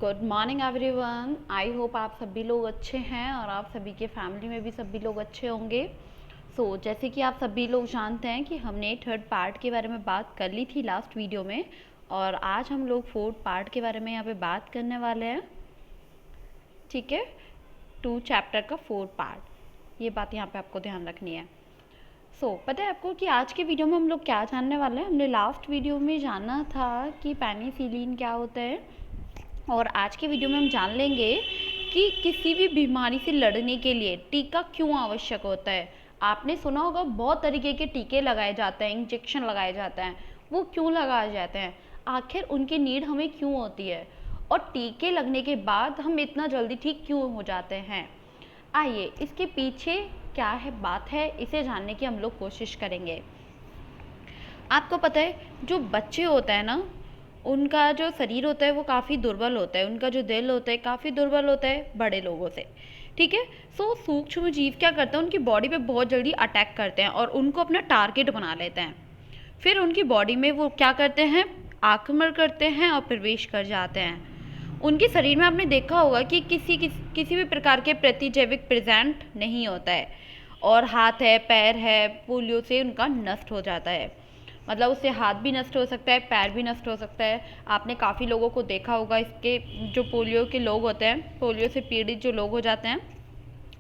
Good morning everyone. I hope आप सभी लोग अच्छे हैं और आप सभी के फैमिली में भी सभी लोग अच्छे होंगे। जैसे कि आप सभी लोग जानते हैं कि हमने थर्ड पार्ट के बारे में बात कर ली थी लास्ट वीडियो में, और आज हम लोग फोर्थ पार्ट के बारे में यहाँ पे बात करने वाले हैं। ठीक है, 2 चैप्टर का फोर्थ पार्ट, ये बात यहाँ पे आपको ध्यान रखनी है। पता है आपको कि आज के वीडियो में हम लोग क्या जानने वाले हैं। हमने लास्ट वीडियो में जाना था कि पेनिसिलिन क्या होता है, और आज के वीडियो में हम जान लेंगे कि किसी भी बीमारी से लड़ने के लिए टीका क्यों आवश्यक होता है। आपने सुना होगा बहुत तरीके के टीके लगाए जाते हैं, इंजेक्शन लगाए जाते हैं। वो क्यों लगाए जाते हैं, आखिर उनकी नीड हमें क्यों होती है, और टीके लगने के बाद हम इतना जल्दी ठीक क्यों हो जाते हैं। आइए इसके पीछे क्या है बात है, इसे जानने की हम लोग कोशिश करेंगे। आपको पता है जो बच्चे होते हैं ना, उनका जो शरीर होता है वो काफ़ी दुर्बल होता है, उनका जो दिल होता है काफ़ी दुर्बल होता है बड़े लोगों से। ठीक है, सूक्ष्म जीव क्या करते हैं, उनकी बॉडी पे बहुत जल्दी अटैक करते हैं और उनको अपना टारगेट बना लेते हैं। फिर उनकी बॉडी में वो क्या करते हैं, आक्रमण करते हैं और प्रवेश कर जाते हैं। उनके शरीर में आपने देखा होगा कि किसी भी प्रकार के प्रतिजैविक प्रेजेंट नहीं होता है, और हाथ है पैर है पोलियो से उनका नष्ट हो जाता है। मतलब उससे हाथ भी नष्ट हो सकता है, पैर भी नष्ट हो सकता है। आपने काफ़ी लोगों को देखा होगा, इसके जो पोलियो के लोग होते हैं, पोलियो से पीड़ित जो लोग हो जाते हैं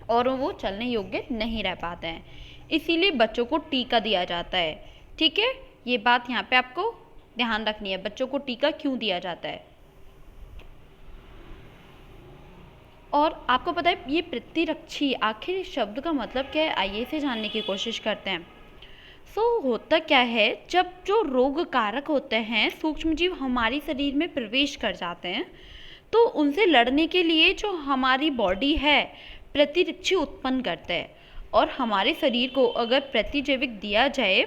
और वो चलने योग्य नहीं रह पाते हैं, इसीलिए बच्चों को टीका दिया जाता है। ठीक है, ये बात यहाँ पे आपको ध्यान रखनी है, बच्चों को टीका क्यों दिया जाता है। और आपको पता है ये प्रतिरक्षी आखिर इस शब्द का मतलब क्या है, आइए इसे जानने की कोशिश करते हैं। होता क्या है, जब जो रोग कारक होते हैं सूक्ष्मजीव हमारे शरीर में प्रवेश कर जाते हैं, तो उनसे लड़ने के लिए जो हमारी बॉडी है प्रतिरक्षी उत्पन्न करते हैं। और हमारे शरीर को अगर प्रतिजैविक दिया जाए,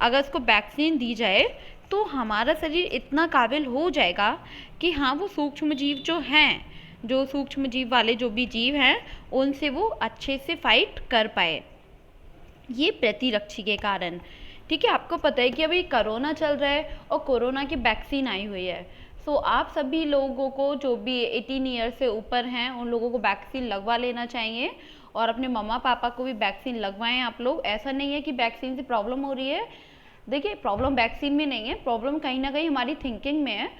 अगर उसको वैक्सीन दी जाए, तो हमारा शरीर इतना काबिल हो जाएगा कि हाँ वो सूक्ष्मजीव जो हैं, जो सूक्ष्मजीव वाले जो भी जीव हैं, उनसे वो अच्छे से फाइट कर पाए, ये प्रतिरक्षी के कारण। ठीक है, आपको पता है कि अभी कोरोना चल रहा है और कोरोना की वैक्सीन आई हुई है। आप सभी लोगों को जो भी 18 ईयर से ऊपर हैं उन लोगों को वैक्सीन लगवा लेना चाहिए, और अपने मम्मा पापा को भी वैक्सीन लगवाएं आप लोग। ऐसा नहीं है कि वैक्सीन से प्रॉब्लम हो रही है, देखिए प्रॉब्लम वैक्सीन में नहीं है, प्रॉब्लम कहीं ना कहीं हमारी थिंकिंग में है,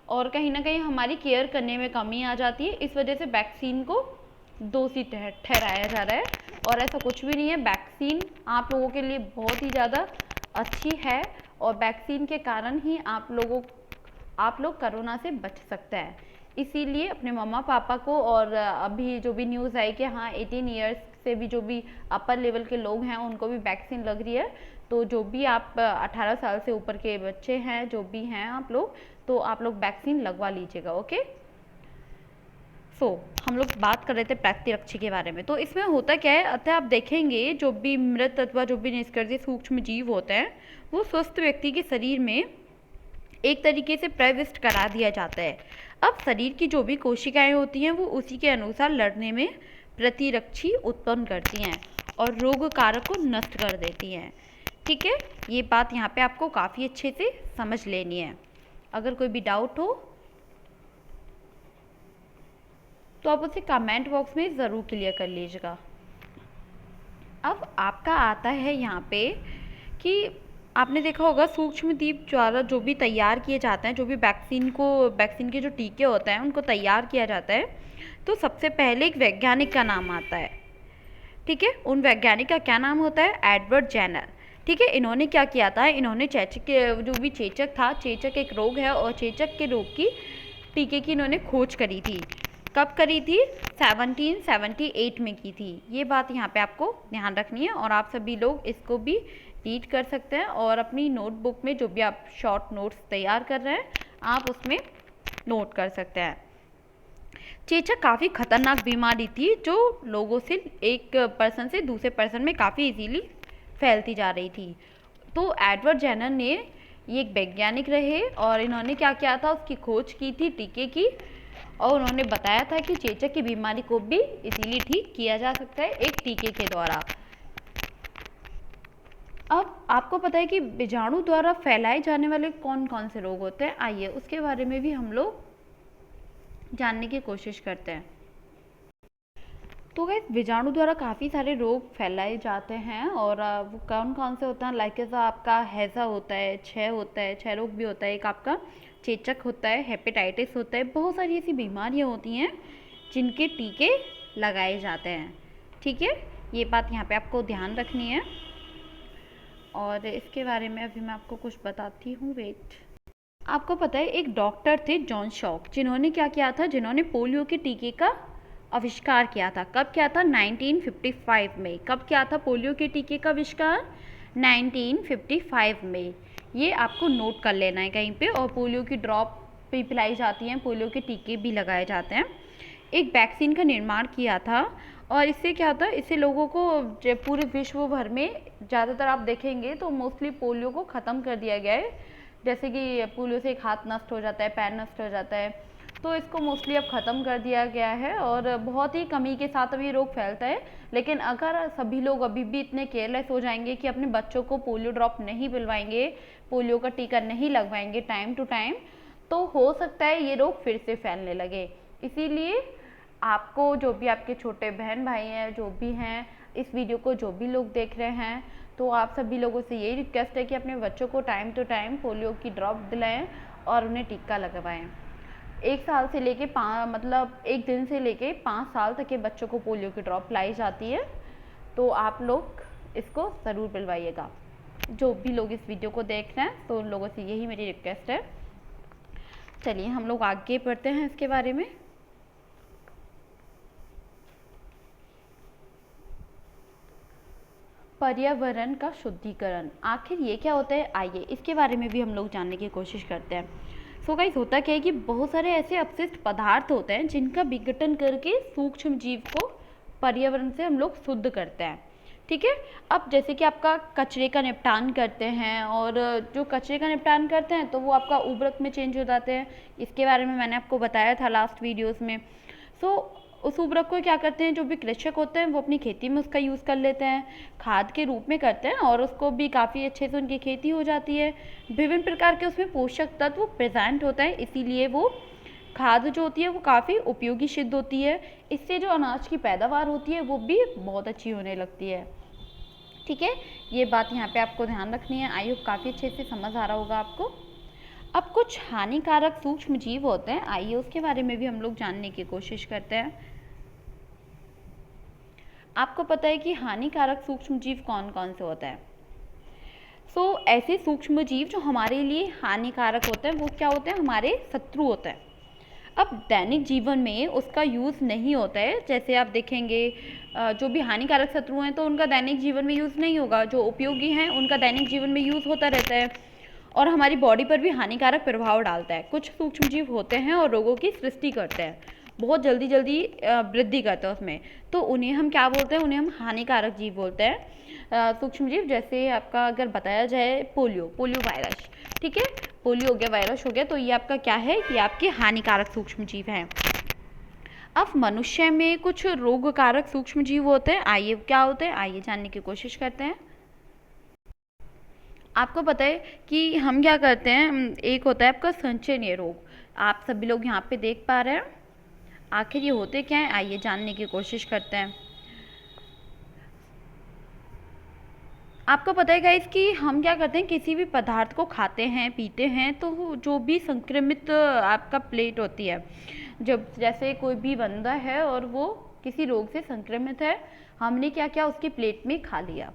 और कहीं ना कहीं हमारी केयर करने में कमी आ जाती है। इस वजह से वैक्सीन को दोषी ठहराया जा रहा है, और ऐसा कुछ भी नहीं है। वैक्सीन आप लोगों के लिए बहुत ही ज़्यादा अच्छी है, और वैक्सीन के कारण ही आप लोग कोरोना से बच सकते हैं। इसीलिए अपने मम्मा पापा को, और अभी जो भी न्यूज़ आई कि हाँ 18 ईयर्स से भी जो भी अपर लेवल के लोग हैं उनको भी वैक्सीन लग रही है, तो जो भी आप 18 साल से ऊपर के बच्चे हैं जो भी हैं आप लोग, तो आप लोग वैक्सीन लगवा लीजिएगा। ओके, हम लोग बात कर रहे थे प्रतिरक्षी के बारे में। तो इसमें होता क्या है, अतः आप देखेंगे जो भी मृत अथवा जो भी निष्क्रिय सूक्ष्म जीव होते हैं वो स्वस्थ व्यक्ति के शरीर में एक तरीके से प्रविष्ट करा दिया जाता है। अब शरीर की जो भी कोशिकाएं होती हैं वो उसी के अनुसार लड़ने में प्रतिरक्षी उत्पन्न करती हैं और रोग कारक को नष्ट कर देती हैं। ठीक है, ये बात यहाँ पे आपको काफ़ी अच्छे से समझ लेनी है। अगर कोई भी डाउट हो तो आप उसे कमेंट बॉक्स में ज़रूर क्लियर कर लीजिएगा। अब आपका आता है यहाँ पे कि आपने देखा होगा सूक्ष्मजीव द्वारा जो भी तैयार किए जाते हैं, जो भी वैक्सीन के जो टीके होते हैं उनको तैयार किया जाता है, तो सबसे पहले एक वैज्ञानिक का नाम आता है। ठीक है, उन वैज्ञानिक का क्या नाम होता है, एडवर्ड जेनर। ठीक है, इन्होंने क्या किया था, इन्होंने चेचक के जो भी चेचक था, चेचक एक रोग है, और चेचक के रोग की टीके की इन्होंने खोज करी थी। कब करी थी, 1778 में की थी। ये बात यहाँ पे आपको ध्यान रखनी है, और आप सभी लोग इसको भी रीड कर सकते हैं, और अपनी नोटबुक में जो भी आप शॉर्ट नोट्स तैयार कर रहे हैं आप उसमें नोट कर सकते हैं। चेचक काफ़ी खतरनाक बीमारी थी जो लोगों से, एक पर्सन से दूसरे पर्सन में काफ़ी इजीली फैलती जा रही थी। तो एडवर्ड जेनर ने, ये एक वैज्ञानिक रहे, और इन्होंने क्या किया था, उसकी खोज की थी टीके की, और उन्होंने बताया था कि चेचक की बीमारी को भी इजीली ठीक किया जा सकता है एक टीके के द्वारा। अब आपको पता है कि बीजाणु द्वारा फैलाए जाने वाले कौन कौन से रोग होते हैं, आइए उसके बारे में भी हम लोग जानने की कोशिश करते हैं। तो गाइस बीजाणु द्वारा काफ़ी सारे रोग फैलाए जाते हैं और वो कौन कौन से होते हैं, लाइक ऐसा आपका हैज़ा होता है, क्षय होता है, क्षय रोग भी होता है, एक आपका चेचक होता है, हेपेटाइटिस होता है, बहुत सारी ऐसी बीमारियां होती हैं जिनके टीके लगाए जाते हैं। ठीक है, ये बात यहाँ पे आपको ध्यान रखनी है। और इसके बारे में अभी मैं आपको कुछ बताती हूँ, वेट। आपको पता है एक डॉक्टर थे जॉन शॉक, जिन्होंने क्या किया था, जिन्होंने पोलियो के टीके का आविष्कार किया था। कब किया था? 1955 में। कब किया था पोलियो के टीके का आविष्कार? 1955 में। ये आपको नोट कर लेना है कहीं पे। और पोलियो की ड्रॉप भी पिलाई जाती हैं, पोलियो के टीके भी लगाए जाते हैं। एक वैक्सीन का निर्माण किया था और इससे क्या होता है, इससे लोगों को पूरे विश्व भर में ज़्यादातर आप देखेंगे तो मोस्टली पोलियो को ख़त्म कर दिया गया है। जैसे कि पोलियो से एक हाथ नष्ट हो जाता है, पैर नष्ट हो जाता है, तो इसको मोस्टली अब ख़त्म कर दिया गया है और बहुत ही कमी के साथ अब ये रोग फैलता है। लेकिन अगर सभी लोग अभी भी इतने केयरलेस हो जाएंगे कि अपने बच्चों को पोलियो ड्रॉप नहीं पिलवाएंगे, पोलियो का टीका नहीं लगवाएंगे टाइम टू टाइम, तो हो सकता है ये रोग फिर से फैलने लगे। इसीलिए आपको, जो भी आपके छोटे बहन भाई हैं, जो भी हैं, इस वीडियो को जो भी लोग देख रहे हैं, तो आप सभी लोगों से यही रिक्वेस्ट है कि अपने बच्चों को टाइम टू टाइम पोलियो की ड्रॉप दिलाएं और उन्हें टीका लगवाएं। 1 साल से लेके मतलब 1 दिन से लेके 5 साल तक के बच्चों को पोलियो की ड्रॉप लाई जाती है, तो आप लोग इसको ज़रूर पिलवाइएगा। जो भी लोग इस वीडियो को देख रहे हैं, तो उन लोगों से यही मेरी रिक्वेस्ट है। चलिए हम लोग आगे बढ़ते हैं इसके बारे में। पर्यावरण का शुद्धिकरण, आखिर ये क्या होता है, आइए इसके बारे में भी हम लोग जानने की कोशिश करते हैं। सो गाइस, होता क्या है कि बहुत सारे ऐसे अपशिष्ट पदार्थ होते हैं जिनका विघटन करके सूक्ष्म जीव को पर्यावरण से हम लोग शुद्ध करते हैं। ठीक है, अब जैसे कि आपका कचरे का निपटान करते हैं, और जो कचरे का निपटान करते हैं तो वो आपका उर्वरक में चेंज हो जाते हैं। इसके बारे में मैंने आपको बताया था लास्ट वीडियोस में। सो उस उर्वरक को क्या करते हैं, जो भी कृषक होते हैं वो अपनी खेती में उसका यूज़ कर लेते हैं, खाद के रूप में करते हैं, और उसको भी काफ़ी अच्छे से उनकी खेती हो जाती है। विभिन्न प्रकार के उसमें पोषक तत्व प्रेजेंट होता है, इसीलिए वो खाद जो होती है वो काफ़ी उपयोगी सिद्ध होती है। इससे जो अनाज की पैदावार होती है वो भी बहुत अच्छी होने लगती है। ठीक है, ये बात यहाँ पे आपको ध्यान रखनी है। आई होप काफ़ी अच्छे से समझ आ रहा होगा आपको। अब कुछ हानिकारक सूक्ष्म जीव होते हैं, आइए उसके बारे में भी हम लोग जानने की कोशिश करते हैं। आपको पता है कि हानिकारक सूक्ष्म जीव कौन कौन से होते हैं? ऐसे सूक्ष्म जीव जो हमारे लिए हानिकारक होते हैं वो क्या होते हैं, हमारे शत्रु होते हैं। अब दैनिक जीवन में उसका यूज़ नहीं होता है। जैसे आप देखेंगे जो भी हानिकारक शत्रु हैं तो उनका दैनिक जीवन में यूज़ नहीं होगा, जो उपयोगी हैं उनका दैनिक जीवन में यूज़ होता रहता है और हमारी बॉडी पर भी हानिकारक प्रभाव डालता है। कुछ सूक्ष्म जीव होते हैं और रोगों की सृष्टि करते हैं, बहुत जल्दी जल्दी वृद्धि करते हैं उसमें, तो उन्हें हम क्या बोलते हैं, उन्हें हम हानिकारक जीव बोलते हैं, सूक्ष्म जीव। जैसे आपका अगर बताया जाए पोलियो वायरस, ठीक है, पोलियो हो गया, वायरस हो गया, तो ये आपका क्या है, ये आपके हानिकारक सूक्ष्म जीव हैं। अब मनुष्य में कुछ रोगकारक सूक्ष्म जीव होते हैं, आइए क्या होते हैं, आइए जानने की कोशिश करते हैं। आपको पता है कि हम क्या करते हैं, एक होता है आपका संचरणीय रोग, आप सभी लोग यहाँ पे देख पा रहे हैं। आखिर ये होते क्या हैं, आइए जानने की कोशिश करते हैं। आपको पता है गाइस कि हम क्या करते हैं, किसी भी पदार्थ को खाते हैं, पीते हैं, तो जो भी संक्रमित आपका प्लेट होती है, जब जैसे कोई भी बंदा है और वो किसी रोग से संक्रमित है, हमने क्या किया, उसकी प्लेट में खा लिया।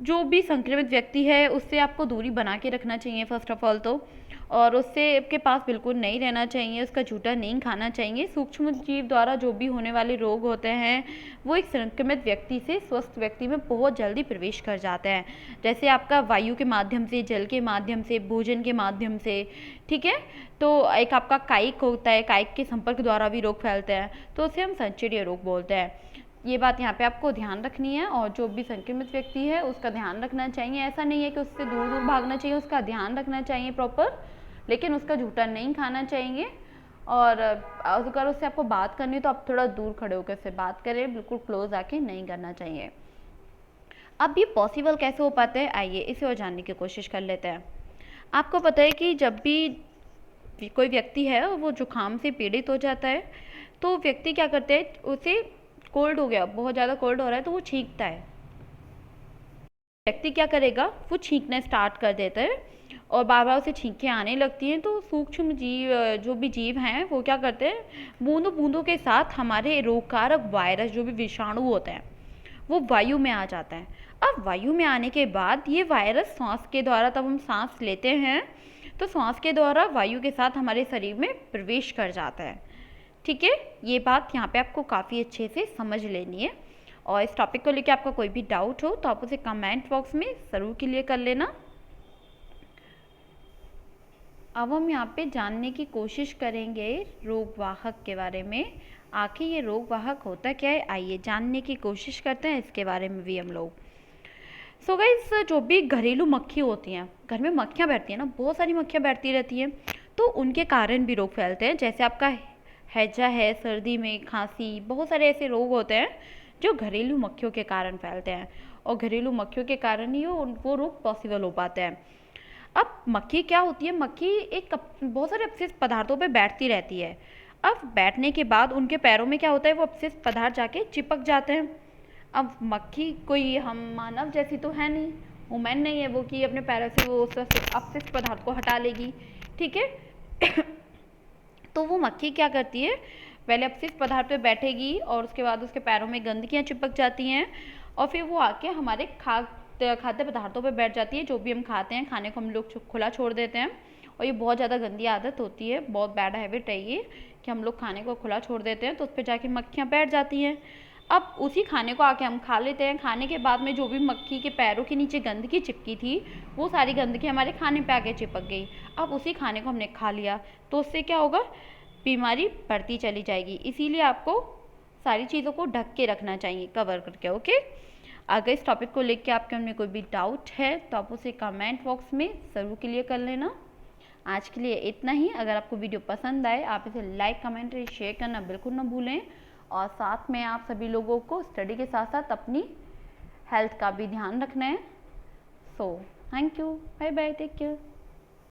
जो भी संक्रमित व्यक्ति है उससे आपको दूरी बना के रखना चाहिए फर्स्ट ऑफ ऑल तो, और उससे आपके पास बिल्कुल नहीं रहना चाहिए, उसका जूठा नहीं खाना चाहिए। सूक्ष्म जीव द्वारा जो भी होने वाले रोग होते हैं वो एक संक्रमित व्यक्ति से स्वस्थ व्यक्ति में बहुत जल्दी प्रवेश कर जाते हैं, जैसे आपका वायु के माध्यम से, जल के माध्यम से, भोजन के माध्यम से। ठीक है, तो एक आपका कायिक होता है, कायिक के संपर्क द्वारा भी रोग फैलते हैं, तो उसे हम संचरणीय रोग बोलते हैं। ये बात यहाँ पे आपको ध्यान रखनी है, और जो भी संक्रमित व्यक्ति है उसका ध्यान रखना चाहिए। ऐसा नहीं है कि उससे दूर दूर भागना चाहिए, उसका ध्यान रखना चाहिए प्रॉपर, लेकिन उसका जूठा नहीं खाना चाहिए। और अगर उससे आपको बात करनी है तो आप थोड़ा दूर खड़े होकर उससे बात करें, बिल्कुल क्लोज आके नहीं करना चाहिए। अब ये पॉसिबल कैसे हो पाता है, आइए इसे और जानने की कोशिश कर लेते हैं। आपको पता है कि जब भी कोई व्यक्ति है वो जुकाम से पीड़ित हो जाता है, तो व्यक्ति क्या करते हैं, उसे कोल्ड हो गया, बहुत ज़्यादा कोल्ड हो रहा है तो वो छींकता है। व्यक्ति क्या करेगा, वो छींकना स्टार्ट कर देता है और बार बार उसे छींकें आने लगती हैं। तो सूक्ष्म जीव, जो भी जीव हैं, वो क्या करते हैं, बूंदों बूंदों के साथ हमारे रोगकारक वायरस, जो भी विषाणु होते हैं, वो वायु में आ जाता है। अब वायु में आने के बाद ये वायरस सांस के द्वारा, तब हम सांस लेते हैं तो सांस के द्वारा वायु के साथ हमारे शरीर में प्रवेश कर जाता है। ठीक है, ये बात यहाँ पे आपको काफ़ी अच्छे से समझ लेनी है। और इस टॉपिक को लेकर आपका कोई भी डाउट हो तो आप उसे कमेंट बॉक्स में ज़रूर क्लियर कर लेना। अब हम यहाँ पे जानने की कोशिश करेंगे रोगवाहक के बारे में। आखिर ये रोगवाहक होता क्या है, आइए जानने की कोशिश करते हैं इसके बारे में भी हम लोग। सो गाइस, जो भी घरेलू मक्खी होती हैं, घर में मक्खियाँ बैठती हैं ना, बहुत सारी मक्खियाँ बैठती रहती हैं, तो उनके कारण भी रोग फैलते हैं। जैसे आपका हैजा है, सर्दी में खांसी, बहुत सारे ऐसे रोग होते हैं जो घरेलू मक्खियों के कारण फैलते हैं, और घरेलू मक्खियों के कारण ही वो रोग पॉसिबल हो पाते हैं। अब मक्खी क्या होती है, मक्खी बहुत सारे अपशिष्ट पदार्थों पे बैठती रहती है। अब बैठने के बाद उनके पैरों में क्या होता है, वो अपशिष्ट पदार्थ जाके चिपक जाते हैं। अब मक्खी कोई हम मानव जैसी तो है नहीं, वुमेन नहीं है वो कि अपने पैरों से वो अपशिष्ट पदार्थ को हटा लेगी। ठीक है तो वो मक्खी क्या करती है, पहले अपशिष्ट पदार्थ पे बैठेगी और उसके बाद उसके पैरों में गंदगियाँ चिपक जाती हैं, और फिर वो आके हमारे खाद्य पदार्थों पे बैठ जाती है। जो भी हम खाते हैं, खाने को हम लोग खुला छोड़ देते हैं, और ये बहुत ज़्यादा गंदी आदत होती है, बहुत बैड हैबिट है ये कि हम लोग खाने को खुला छोड़ देते हैं, तो उस पर जाके मक्खियाँ बैठ जाती हैं। अब उसी खाने को आके हम खा लेते हैं। खाने के बाद में जो भी मक्खी के पैरों के नीचे गंदगी चिपकी थी, वो सारी गंदगी हमारे खाने पे आके चिपक गई। अब उसी खाने को हमने खा लिया, तो उससे क्या होगा, बीमारी बढ़ती चली जाएगी। इसीलिए आपको सारी चीज़ों को ढक के रखना चाहिए, कवर करके। ओके, अगर इस टॉपिक को लेके आपके मन में कोई भी डाउट है तो आप उसे कमेंट बॉक्स में ज़रूर क्लियर कर लेना। आज के लिए इतना ही। अगर आपको वीडियो पसंद आए, आप इसे लाइक, कमेंट, शेयर करना बिल्कुल ना भूलें, और साथ में आप सभी लोगों को स्टडी के साथ साथ अपनी हेल्थ का भी ध्यान रखना है। So thank you, bye bye, take care.